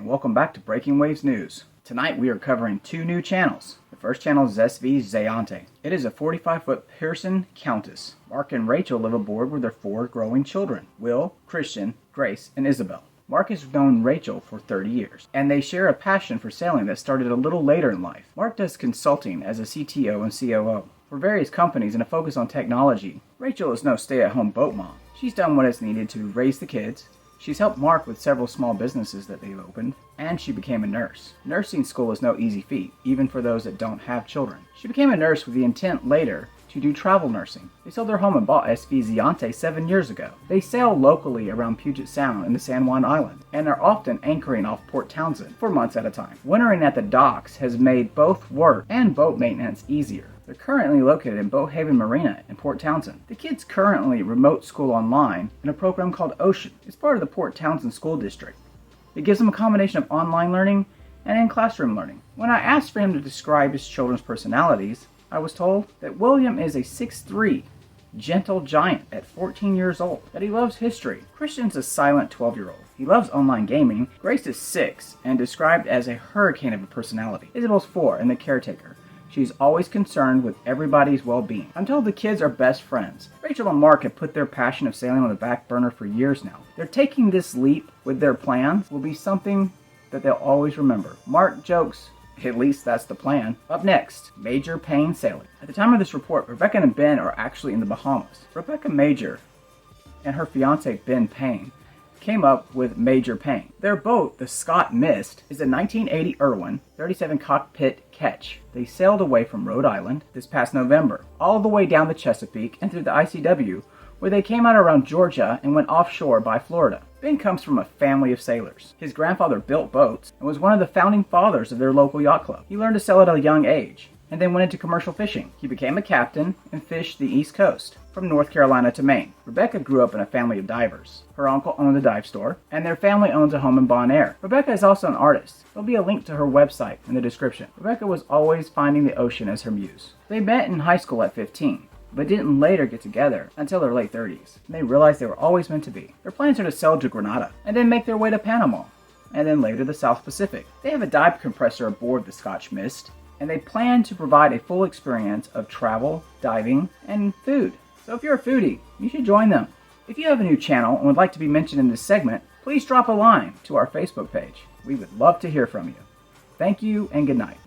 welcome back to Breaking Waves News. Tonight we are covering two new channels. The first channel is SV Zayante. It is a 45-foot Pearson Countess. Mark and Rachel live aboard with their 4 growing children, Will, Christian, Grace, and Isabel. Mark has known Rachel for 30 years, and they share a passion for sailing that started a little later in life. Mark does consulting as a CTO and COO for various companies and a focus on technology. Rachel is no stay-at-home boat mom. She's done what is needed to raise the kids. She's helped Mark with several small businesses that they've opened, and she became a nurse. Nursing school is no easy feat, even for those that don't have children. She became a nurse with the intent later to do travel nursing. They sold their home and bought SV Zayante 7 years ago. They sail locally around Puget Sound and the San Juan Island, and are often anchoring off Port Townsend for months at a time. Wintering at the docks has made both work and boat maintenance easier. They're currently located in Boat Haven Marina in Port Townsend. The kids currently remote school online in a program called Ocean. It's part of the Port Townsend School District. It gives them a combination of online learning and in-classroom learning. When I asked for him to describe his children's personalities, I was told that William is a 6'3", gentle giant at 14 years old, that he loves history. Christian's a silent 12-year-old. He loves online gaming. Grace is 6 and described as a hurricane of a personality. Isabel's 4 and the caretaker. She's always concerned with everybody's well-being. I'm told the kids are best friends. Rachel and Mark have put their passion of sailing on the back burner for years now. They're taking this leap with their plans will be something that they'll always remember. Mark jokes, at least that's the plan. Up next, Major Payne Sailing. At the time of this report, Rebecca and Ben are actually in the Bahamas. Rebecca Major and her fiance Ben Payne came up with Major Payne. Their boat, the Scott Mist, is a 1980 Irwin 37 cockpit ketch. They sailed away from Rhode Island this past November, all the way down the Chesapeake and through the ICW, where they came out around Georgia and went offshore by Florida. Ben comes from a family of sailors. His grandfather built boats and was one of the founding fathers of their local yacht club. He learned to sail at a young age and then went into commercial fishing. He became a captain and fished the East Coast, from North Carolina to Maine. Rebecca grew up in a family of divers. Her uncle owned a dive store, and their family owns a home in Bon Air. Rebecca is also an artist. There'll be a link to her website in the description. Rebecca was always finding the ocean as her muse. They met in high school at 15, but didn't later get together until their late 30s. And they realized they were always meant to be. Their plans are to sail to Grenada, and then make their way to Panama, and then later the South Pacific. They have a dive compressor aboard the Scotch Mist, and they plan to provide a full experience of travel, diving, and food. So if you're a foodie, you should join them. If you have a new channel and would like to be mentioned in this segment, please drop a line to our Facebook page. We would love to hear from you. Thank you and good night.